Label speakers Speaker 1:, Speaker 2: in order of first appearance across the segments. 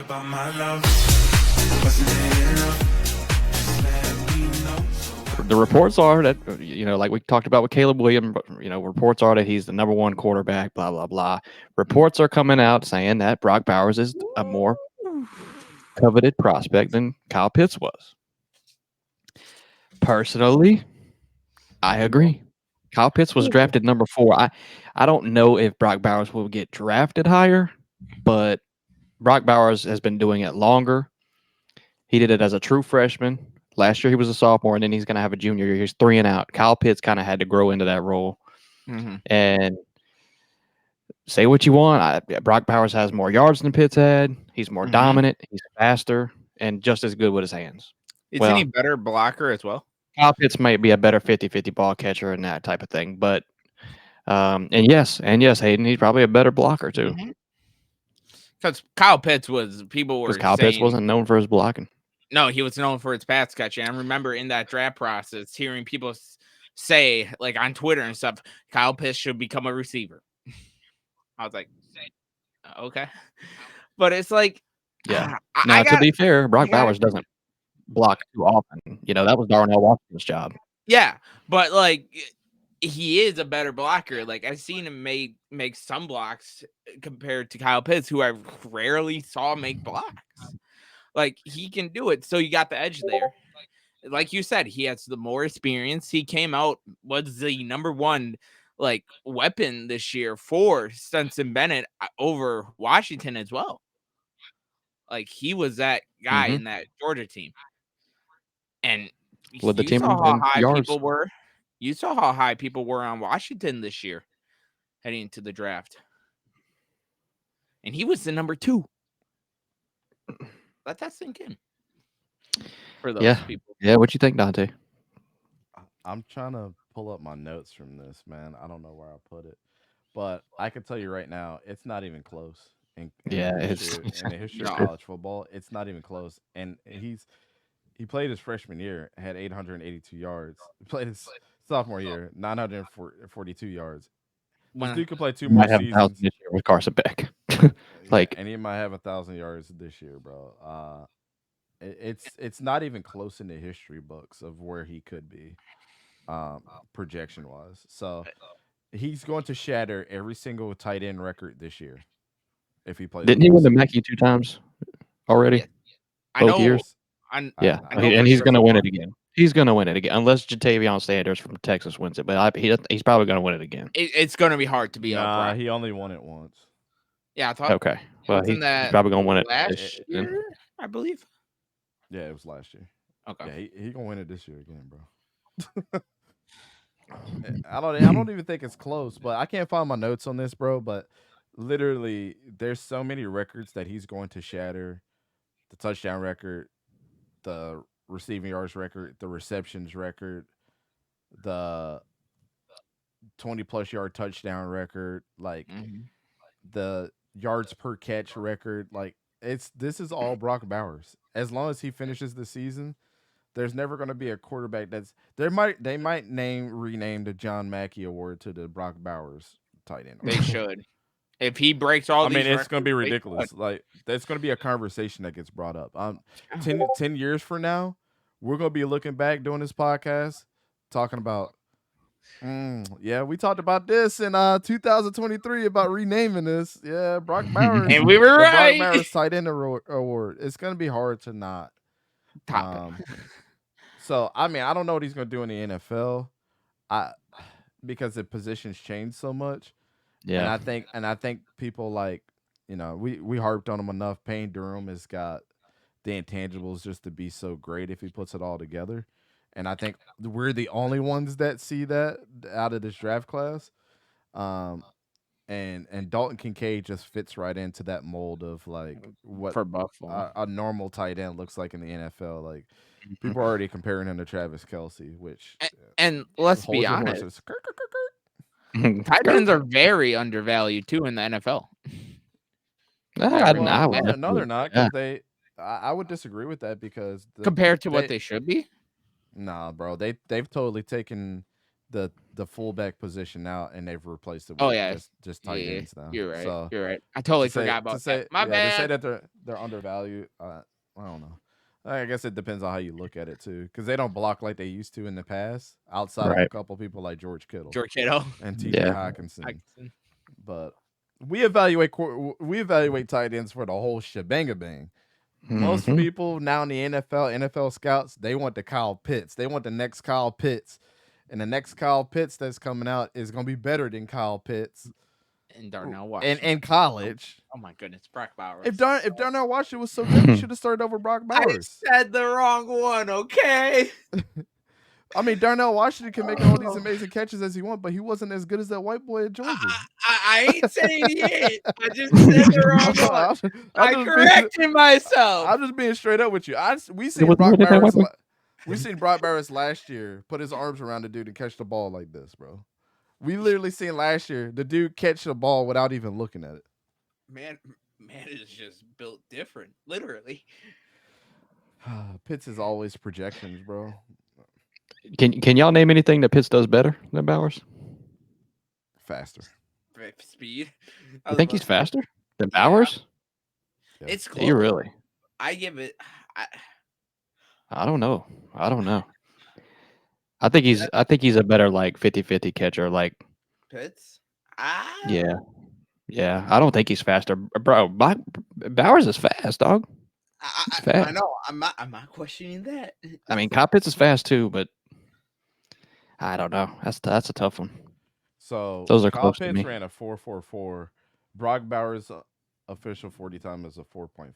Speaker 1: About my love, wasn't it enough? Just let me know.
Speaker 2: The reports are that like we talked about with Caleb Williams, reports are that he's the number one quarterback. Blah blah blah. Reports are coming out saying that Brock Bowers is a more coveted prospect than Kyle Pitts was. Personally, I agree. Kyle Pitts was drafted number 4. I don't know if Brock Bowers will get drafted higher, but Brock Bowers has been doing it longer. He did it as a true freshman. Last year he was a sophomore, and then he's going to have a junior year. He's 3 and out. Kyle Pitts kind of had to grow into that role.
Speaker 3: Mm-hmm.
Speaker 2: And say what you want, Brock Bowers has more yards than Pitts had. He's more dominant. He's faster and just as good with his hands.
Speaker 3: Isn't he better blocker as well?
Speaker 2: Kyle Pitts might be a better 50-50 ball catcher and that type of thing. But and yes, Hayden, he's probably a better blocker too.
Speaker 3: Because Kyle Pitts was
Speaker 2: Kyle Pitts wasn't known for his blocking.
Speaker 3: No, he was known for his pass catching. I remember in that draft process hearing people say, like on Twitter and stuff, Kyle Pitts should become a receiver. I was like, okay. But it's like,
Speaker 2: yeah. To be fair, Brock Bowers doesn't block too often. That was Darnell Washington's job.
Speaker 3: Yeah, but like he is a better blocker. Like I've seen him make some blocks compared to Kyle Pitts, who I rarely saw make blocks. Like he can do it. So you got the edge there. Like you said, he has the more experience. He came out, was the number one like weapon this year for Stetson Bennett over Washington as well. Like he was that guy in that Georgia team. And
Speaker 2: with the team
Speaker 3: saw how high people were. You saw how high people were on Washington this year heading into the draft. And he was the number 2. Let that sink in. For those people.
Speaker 2: Yeah, what you think, Dante?
Speaker 4: I'm trying to pull up my notes from this, man. I don't know where I put it. But I can tell you right now, it's not even close. In the history of college football, it's not even close. And he played his freshman year, had 882 yards. He played his sophomore year, 942 yards. This dude could play 2 more seasons
Speaker 2: this year with Carson Beck.
Speaker 4: And he might have 1,000 yards this year, bro. It's not even close in the history books of where he could be, projection wise. So he's going to shatter every single tight end record this year if he plays.
Speaker 2: Didn't he win the Mackey 2 times already? Both years. And he's going to win it again. He's going to win it again, unless Jatavion Sanders from Texas wins it. But he's probably going to win it again.
Speaker 3: It's going to be hard to be up.
Speaker 4: He only won it once.
Speaker 3: Yeah, I thought.
Speaker 2: Okay, well, he's probably going to win it
Speaker 3: last year, I believe.
Speaker 4: Yeah, it was last year.
Speaker 3: Okay,
Speaker 4: yeah, he gonna win it this year again, bro. I don't even think it's close, but I can't find my notes on this, bro. But literally, there's so many records that he's going to shatter: the touchdown record, the receiving yards record, the receptions record, the 20+ yard touchdown record, like the yards per catch record. Like this is all Brock Bowers. As long as he finishes the season, there's never going to be a quarterback they might rename the John Mackey Award to the Brock Bowers tight end.
Speaker 3: They should. If he breaks all these
Speaker 4: it's going to be ridiculous. Like that's going to be a conversation that gets brought up. 10 years from now, we're going to be looking back doing this podcast talking about we talked about this in 2023 about renaming this. Yeah, Brock Bowers.
Speaker 3: And we were right.
Speaker 4: Brock Bowers tight end award. It's going to be hard to not top it. So, I don't know what he's going to do in the NFL. Because the positions change so much.
Speaker 2: Yeah.
Speaker 4: And I think people like, we harped on him enough. Payne Durham has got the intangibles just to be so great if he puts it all together. And I think we're the only ones that see that out of this draft class. And Dalton Kincaid just fits right into that mold of like what
Speaker 3: for Buffalo
Speaker 4: a normal tight end looks like in the NFL. Like people are already comparing him to Travis Kelce, which
Speaker 3: and let's be honest, tight ends are very undervalued too in the NFL.
Speaker 4: No, they're not. Because I would disagree with that because
Speaker 3: compared to what they should be.
Speaker 4: Nah, bro, they've totally taken the fullback position now, and they've replaced it with
Speaker 3: Oh, yeah.
Speaker 4: just tight
Speaker 3: Yeah,
Speaker 4: ends now.
Speaker 3: you're right.
Speaker 4: So
Speaker 3: You're right. I totally
Speaker 4: to say,
Speaker 3: forgot
Speaker 4: to
Speaker 3: about
Speaker 4: say
Speaker 3: that. My
Speaker 4: yeah, to say
Speaker 3: bad.
Speaker 4: that they're undervalued, I don't know. I guess it depends on how you look at it too, because they don't block like they used to in the past, outside of a
Speaker 2: Right.
Speaker 4: couple people like George Kittle
Speaker 3: George Kittle.
Speaker 4: and T.J.
Speaker 2: Yeah.
Speaker 4: Hawkinson. But we evaluate tight ends for the whole shebang bang. Most
Speaker 2: Mhm.
Speaker 4: people now in the NFL scouts, they want the Kyle Pitts. They want the next Kyle Pitts. And the next Kyle Pitts that's coming out is going to be better than Kyle Pitts
Speaker 3: And Darnell Washington.
Speaker 4: in college.
Speaker 3: Oh my goodness, Brock Bowers.
Speaker 4: If Darnell Washington was so good, he should have started over Brock
Speaker 3: I
Speaker 4: Bowers.
Speaker 3: said the wrong one, okay?
Speaker 4: I mean, Darnell Washington can make all these amazing catches as he wants, but he wasn't as good as that white boy at Georgia.
Speaker 3: I ain't saying he ain't. I just said the wrong one. I corrected myself.
Speaker 4: I'm just being straight up with you. We
Speaker 2: It
Speaker 4: seen
Speaker 2: was
Speaker 4: Brock
Speaker 2: more than that
Speaker 4: Bowers.
Speaker 2: white boy.
Speaker 4: We seen Brock Bowers last year put his arms around the dude and catch the ball like this, bro. We literally seen last year the dude catch the ball without even looking at it.
Speaker 3: Man is just built different, literally.
Speaker 4: Pitts is always projections, bro.
Speaker 2: Can y'all name anything that Pitts does better than Bowers?
Speaker 4: Faster.
Speaker 3: Speed.
Speaker 2: You think he's faster than Bowers?
Speaker 3: It's
Speaker 2: Do
Speaker 3: close.
Speaker 2: you really?
Speaker 3: I give it.
Speaker 2: I don't know. I think he's a better like 50-50 catcher. Like,
Speaker 3: Pitts.
Speaker 2: yeah. I don't think he's faster, bro. Bowers is fast, dog. He's
Speaker 3: I
Speaker 2: fast.
Speaker 3: know. I'm not questioning that.
Speaker 2: I mean, Kyle Pitts is fast too, but I don't know. That's a tough one.
Speaker 4: So
Speaker 2: Those are
Speaker 4: Kyle
Speaker 2: close to
Speaker 4: Pitts
Speaker 2: me.
Speaker 4: ran a 4.44. Brock Bowers' official 40 time is a 4.5.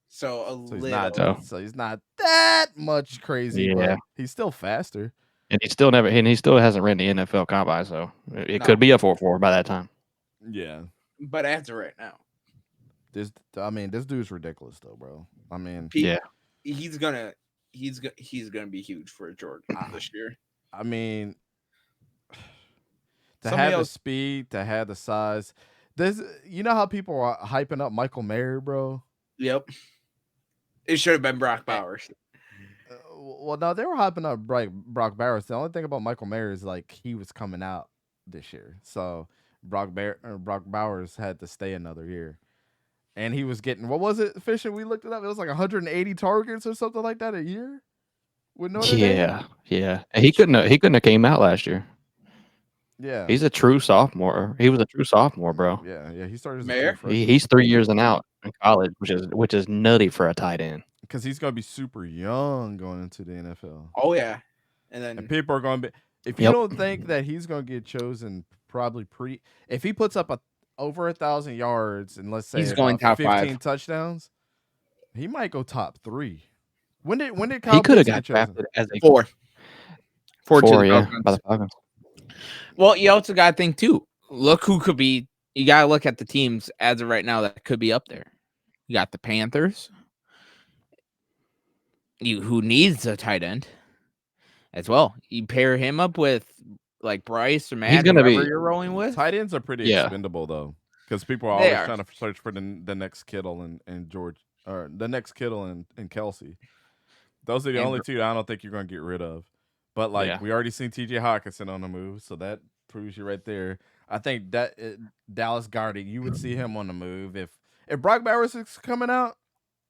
Speaker 3: So
Speaker 4: So he's
Speaker 3: little.
Speaker 4: not.
Speaker 2: Oh.
Speaker 4: So he's not that much crazy,
Speaker 2: Yeah.
Speaker 4: but he's still faster.
Speaker 2: And he still hasn't ran the NFL combine, so it
Speaker 3: No.
Speaker 2: could be a 4.4 by that time.
Speaker 4: Yeah.
Speaker 3: But as of right now,
Speaker 4: This dude's ridiculous though, bro. I mean,
Speaker 2: Yeah.
Speaker 3: he's gonna be huge for Georgia this year.
Speaker 4: I mean, to
Speaker 3: Somebody
Speaker 4: have the
Speaker 3: else-
Speaker 4: speed, to have the size. You know how people are hyping up Michael Mayer, bro?
Speaker 3: Yep. It should have been Brock Bowers.
Speaker 4: Well, no, they were hyping up Brock Bowers. The only thing about Michael Mayer is like he was coming out this year, so Brock Bowers had to stay another year, and he was getting, what was it, Fisher? We looked it up. It was like 180 targets or something like that a year. With Notre Dame?
Speaker 2: Yeah. And he couldn't have came out last year.
Speaker 4: Yeah,
Speaker 2: He's a true sophomore. He was a true sophomore, bro.
Speaker 4: yeah. He started as a
Speaker 3: Mayer?
Speaker 4: true freshman.
Speaker 2: He's 3 years and out in college, which is nutty for a tight end.
Speaker 4: Because he's gonna be super young going into the NFL.
Speaker 3: Oh yeah, and
Speaker 4: And
Speaker 3: then
Speaker 4: people are going to be, if you
Speaker 2: Yep.
Speaker 4: don't think that he's going to get chosen, probably if he puts up over 1,000 yards and let's say
Speaker 3: He's going
Speaker 4: about
Speaker 3: top
Speaker 4: 15
Speaker 3: 5.
Speaker 4: touchdowns, he might go top 3. When did Kyle
Speaker 2: He could have
Speaker 4: Pitts
Speaker 2: got
Speaker 4: get chosen?
Speaker 2: drafted as a
Speaker 3: 4 to the
Speaker 2: yeah,
Speaker 3: Falcons.
Speaker 2: by the Falcons.
Speaker 3: Well, you also got to think too. Look who could be. You got to look at the teams as of right now that could be up there. You got the Panthers. Who needs a tight end as well. You pair him up with like Bryce or Matt.
Speaker 2: He's gonna
Speaker 3: whoever
Speaker 2: be-
Speaker 3: you're rolling with.
Speaker 4: Tight ends are pretty
Speaker 2: Yeah.
Speaker 4: expendable though, because people are
Speaker 3: They
Speaker 4: always
Speaker 3: are.
Speaker 4: trying to search for the next Kittle and George, or the next Kittle and Kelsey. Those are the
Speaker 3: And
Speaker 4: only two I don't think you're going to get rid of. But like
Speaker 2: Yeah.
Speaker 4: we already seen T.J. Hawkinson on the move, so that proves you right there. I think that Dallas Goedert, you would see him on the move if Brock Bowers is coming out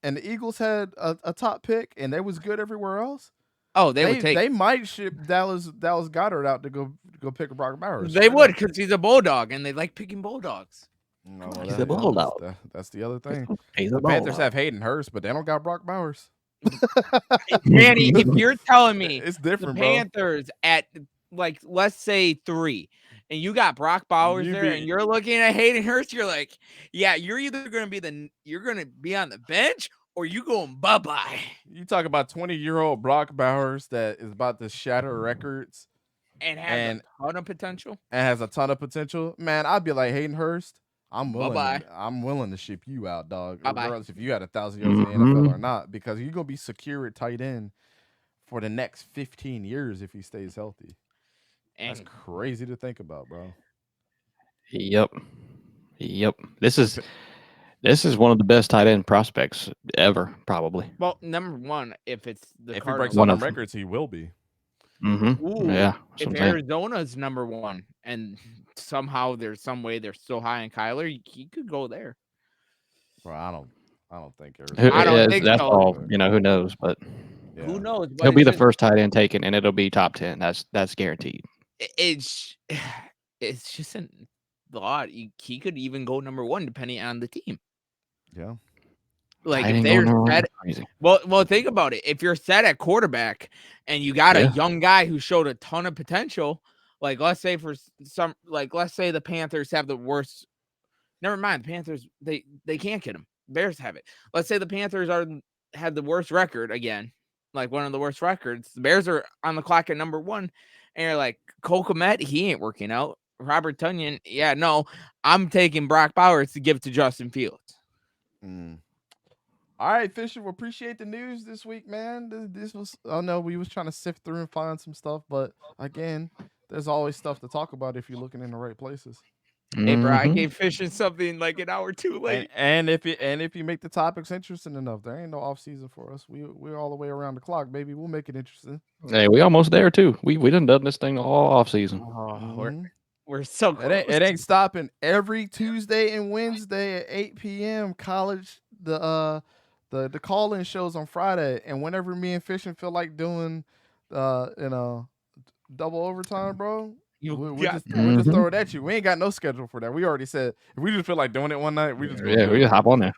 Speaker 4: and the Eagles had a top pick and they was good everywhere else.
Speaker 3: Oh, they would take.
Speaker 4: They might ship Dallas Goedert out to go pick Brock Bowers.
Speaker 3: They would because he's a bulldog and they like picking bulldogs.
Speaker 4: No,
Speaker 2: He's
Speaker 4: well,
Speaker 2: a
Speaker 4: that-
Speaker 2: bulldog.
Speaker 4: That's the other thing.
Speaker 2: He's
Speaker 4: The
Speaker 2: a
Speaker 4: Panthers
Speaker 2: bulldog.
Speaker 4: have Hayden Hurst, but they don't got Brock Bowers.
Speaker 3: Danny, if you're telling me
Speaker 4: It's
Speaker 3: the
Speaker 4: different, bro.
Speaker 3: Panthers at like let's say 3, and you got Brock Bowers
Speaker 4: You
Speaker 3: there,
Speaker 4: be-
Speaker 3: and you're looking at Hayden Hurst, you're like, yeah, you're either gonna be on the bench or you going bye-bye.
Speaker 4: You talk about 20-year-old Brock Bowers that is about to shatter records
Speaker 3: And has
Speaker 4: And-
Speaker 3: a ton of potential.
Speaker 4: and has a ton of potential. Man, I'd be like, Hayden Hurst, I'm willing.
Speaker 3: Bye-bye.
Speaker 4: I'm willing to ship you out, dog.
Speaker 3: Bye-bye.
Speaker 4: Regardless if you had 1,000 yards in the NFL or
Speaker 2: Mhm.
Speaker 4: not, because you're gonna be secure at tight end for the next 15 years if he stays healthy. That's
Speaker 3: And
Speaker 4: crazy to think about, bro.
Speaker 2: Yep. This is one of the best tight end prospects ever, probably.
Speaker 3: well, number one, if it's the
Speaker 4: If he
Speaker 3: Cardinals,
Speaker 4: breaks
Speaker 2: One
Speaker 4: all
Speaker 2: of
Speaker 4: the
Speaker 2: them.
Speaker 4: records, he will be.
Speaker 2: Mm-hmm.
Speaker 3: Ooh,
Speaker 2: Yeah. That's
Speaker 3: if
Speaker 2: what I'm saying.
Speaker 3: Arizona's number 1 and somehow there's some way they're still high on Kyler, he could go there.
Speaker 4: Bro, I don't think
Speaker 3: I don't
Speaker 2: Yes,
Speaker 3: think
Speaker 2: that's
Speaker 3: so.
Speaker 2: all. Who knows? But
Speaker 3: Who knows? But
Speaker 2: he'll be
Speaker 3: it's
Speaker 2: the
Speaker 3: just-
Speaker 2: first tight end taken, and it'll be top 10. That's guaranteed.
Speaker 3: It's just a thought. He could even go number 1 depending on the team.
Speaker 4: Yeah.
Speaker 3: Like
Speaker 2: Tight
Speaker 3: if
Speaker 2: end
Speaker 3: they're
Speaker 2: going around,
Speaker 3: set,
Speaker 2: crazy.
Speaker 3: well, think about it. If you're set at quarterback and you got a
Speaker 2: Yeah.
Speaker 3: young guy who showed a ton of potential, like let's say the Panthers have the worst. Never mind, the Panthers they can't get him. Bears have it. Let's say the Panthers have the worst record again, like one of the worst records. The Bears are on the clock at number 1, and you're like Cole Kmet, he ain't working out. Robert Tonyan, yeah, no, I'm taking Brock Bowers to give to Justin Fields.
Speaker 4: All right, Fisher, we appreciate the news this week, man. This was, I know we was trying to sift through and find some stuff, but again, there's always stuff to talk about if you're looking in the right places.
Speaker 3: Hey, bro, I
Speaker 2: Mhm.
Speaker 3: gave Fisher something like an hour too late.
Speaker 4: And if you make the topics interesting enough, there ain't no off season for us. We're all the way around the clock, baby. We'll make it interesting.
Speaker 2: Hey, we almost there too. We done this thing all off season.
Speaker 3: Oh, we're so close.
Speaker 4: It ain't stopping. Every Tuesday and Wednesday at 8 p.m. college the call-in shows on Friday, and whenever me and Fisher feel like doing double overtime, bro, we'll just throw it at you. We ain't got no schedule for that. We already said if we just feel like doing it one night, we just
Speaker 2: We just hop on there.